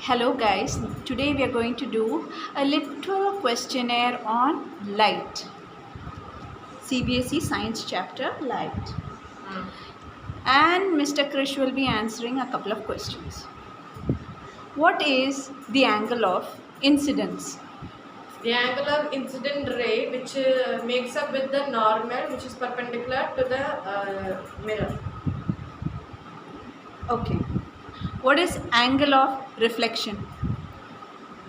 Hello guys, today we are going to do a little questionnaire on light. CBSE Science chapter light. And Mr. Krish will be answering a couple of questions. What is the angle of incidence? The angle of incident ray which makes up with the normal which is perpendicular to the mirror. Okay. What is angle of reflection?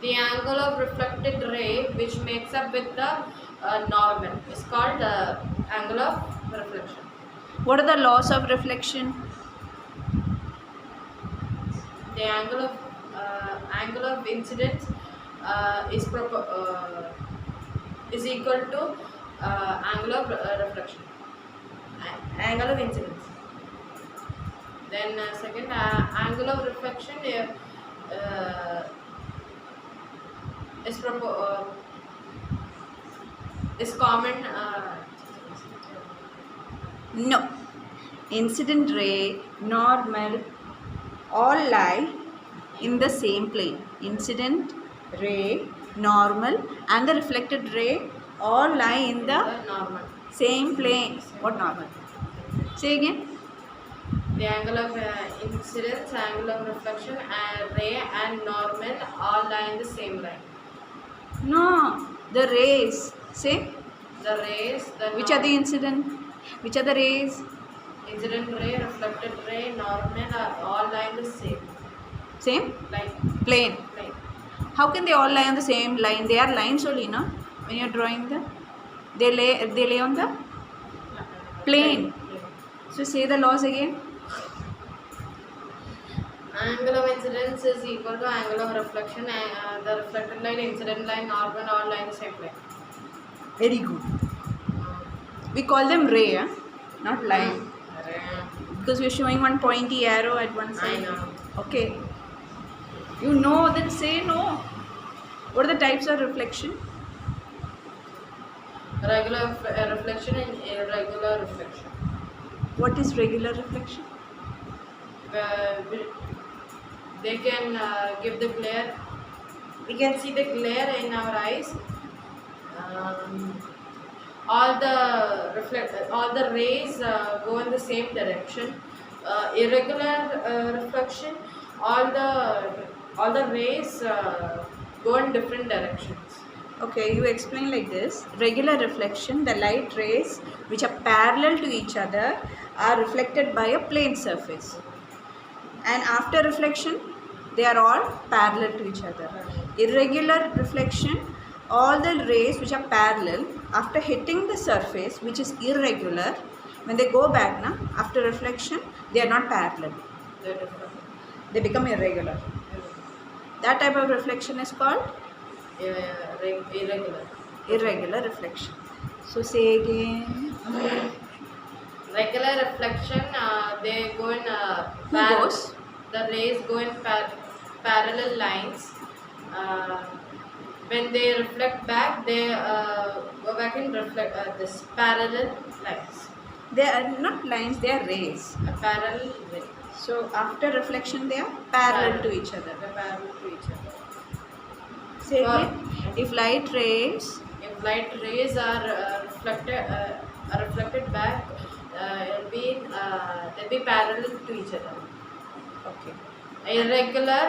The angle of reflected ray which makes up with the normal is called the angle of reflection. What are the laws of reflection? The angle of incidence is equal to angle of reflection, angle of incidence. Then second angle of reflection is common. No. Incident ray, normal, all lie in the same plane. Incident ray, normal, and the reflected ray all lie in the Normal. same plane. What normal? Say again. The angle of incidence, angle of reflection, ray and normal all lie in the same line. No, the rays. Say. The rays, Which are the incident? Which are the rays? Incident ray, reflected ray, normal are all lie in the same Same line. plane. How can they all lie on the same line? They are lines only, no? When you are drawing them, they lay on the plane. So say the laws again. Angle of incidence is equal to angle of reflection. The reflected line, incident line, normal all lie in the same plane. Very good. We call them ray, not line. Because we are showing one pointy arrow at one side. I know. Okay. You know, then say no. What are the types of reflection? Regular reflection and irregular reflection. What is regular reflection? They can give the glare. We can see the glare in our eyes. All the rays go in the same direction. Irregular reflection, all the rays go in different directions. Okay, you explain like this. Regular reflection, the light rays which are parallel to each other are reflected by a plane surface. And after reflection, they are all parallel to each other. Irregular reflection, all the rays which are parallel, after hitting the surface which is irregular, when they go back after reflection, they are not parallel. They become irregular. That type of reflection is called irregular reflection. So say again. Regular reflection, they go in Who goes? The rays go in parallel lines. When they reflect back, they go back and reflect this parallel lines. They are not lines, they are rays. A parallel ray. So after reflection, they are parallel to each other. They're parallel to each other. Say again. If light rays are reflected back, they'll be parallel to each other. Okay. Irregular,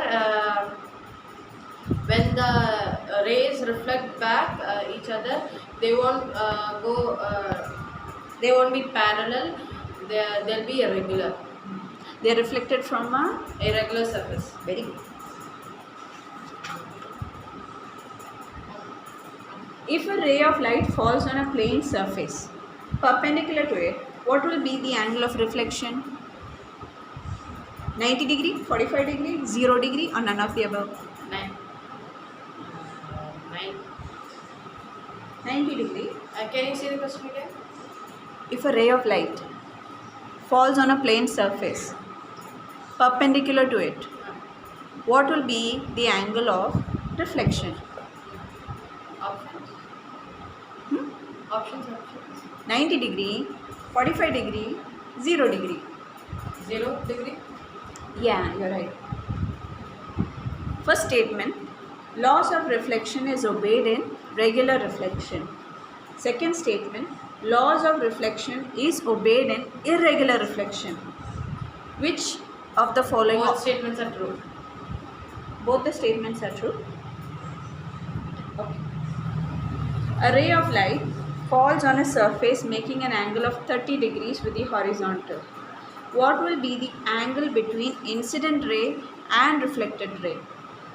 when the rays reflect back each other, they won't they won't be parallel. They'll be irregular. They are reflected from a Irregular surface. very good. If a ray of light falls on a plane surface perpendicular to it, what will be the angle of reflection? 90 degree, 45 degree, 0 degree, or none of the above? 90 degree. Can you see the question again? If a ray of light falls on a plane surface perpendicular to it, what will be the angle of reflection? Options. Options. 90 degree, 45 degree, 0 degree. 0 degree. Yeah, you're right. First statement, laws of reflection is obeyed in regular reflection. Second statement, laws of reflection is obeyed in irregular reflection. Which of the following? Both statements are true. Both the statements are true. Okay. A ray of light falls on a surface making an angle of 30 degrees with the horizontal. What will be the angle between incident ray and reflected ray?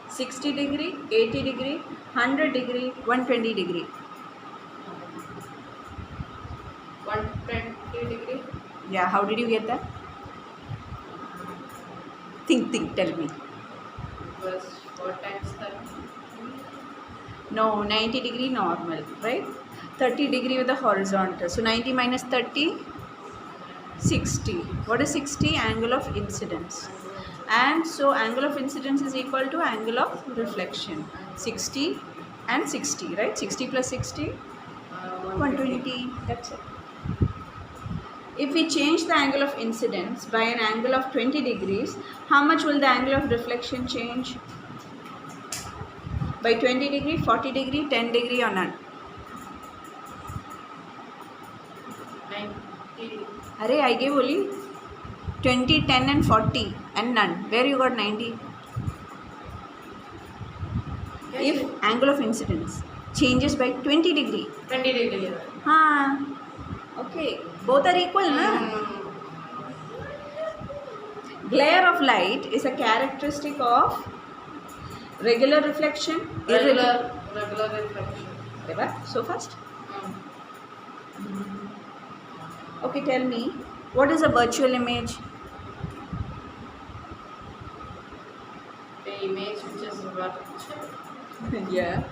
60 degree, 80 degree, 100 degree, 120 degree. 120 degree. Yeah, how did you get that? Think, tell me. Plus 4 times 30. No, 90 degree normal, right? 30 degree with the horizontal. So 90 minus 30, 60. What is 60? Angle of incidence. And so angle of incidence is equal to angle of reflection. 60 and 60, right? 60 plus 60, 120. That's it. If we change the angle of incidence by an angle of 20 degrees, how much will the angle of reflection change? By 20 degree, 40 degree, 10 degree or none? 90. Arey, I gave only 20, 10 and 40 and none. Where you got 90? Yes, If angle of incidence changes by 20 degree. 20 degree. Okay. Both are equal, na? Mm. Glare of light is a characteristic of regular reflection, Regular reflection. What? So fast? Mm. Okay, tell me, what is a virtual image? The image which is virtual. Yeah.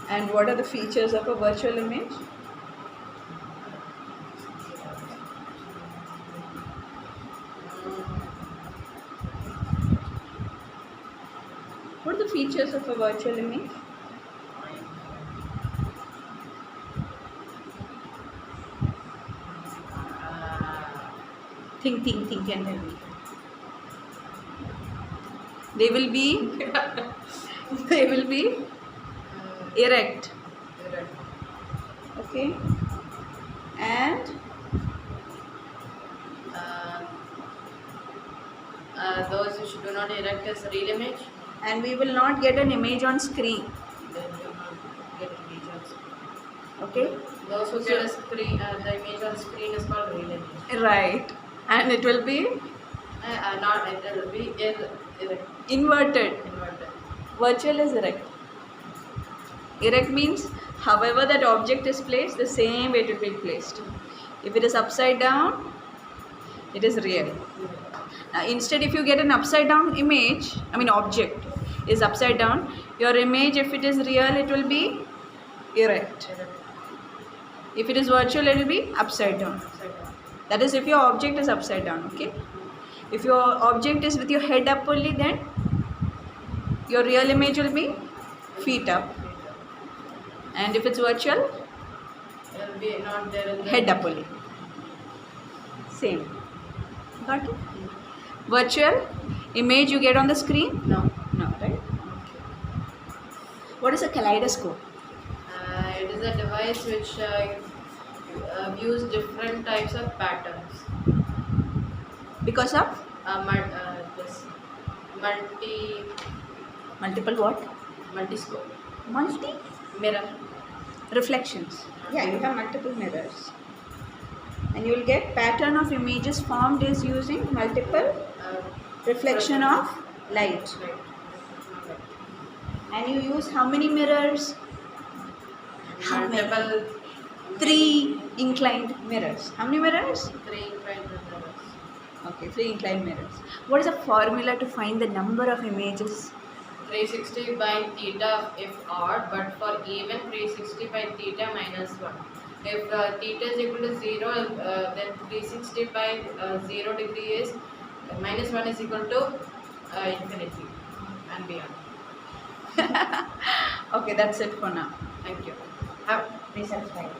And what are the features of a virtual image? What are the features of a virtual image? Think and tell me. They will be erect. Okay. And those which do not erect as real image, we will not get an image on screen. then do not get image on screen. Okay. Those who get a screen, the image on screen is called real image. Right. And it will be Not it will be erect. inverted. Inverted. Virtual is erect. Erect means however that object is placed, the same way it will be placed. If it is upside down, it is real. Now, instead, if you get an upside down image, object is upside down, your image, if it is real, it will be erect. If it is virtual, it will be upside down. Upside down. That is if your object is upside down, okay? If your object is with your head up only, then your real image will be feet up. And if it's virtual, It will be not there in the head up only. Same. Got it? Virtual image you get on the screen? No. No, right? What is a kaleidoscope? It is a device which views different types of patterns. Because of This multiple what? multi-scope Multi mirror. reflections. Yeah, you have multiple mirrors. And you will get pattern of images formed is using multiple reflection of light. Right. And you use how many mirrors? How many? Multiple 3 inclined mirrors. How many mirrors? 3 prime mirrors. Okay, 3 inclined mirrors. What is the formula to find the number of images? 360 by theta if odd, but for even 360 by theta minus 1. If theta is equal to 0, then 360 by 0 degree is minus 1 is equal to infinity and beyond. Okay, that's it for now. Thank you. Have Be satisfied.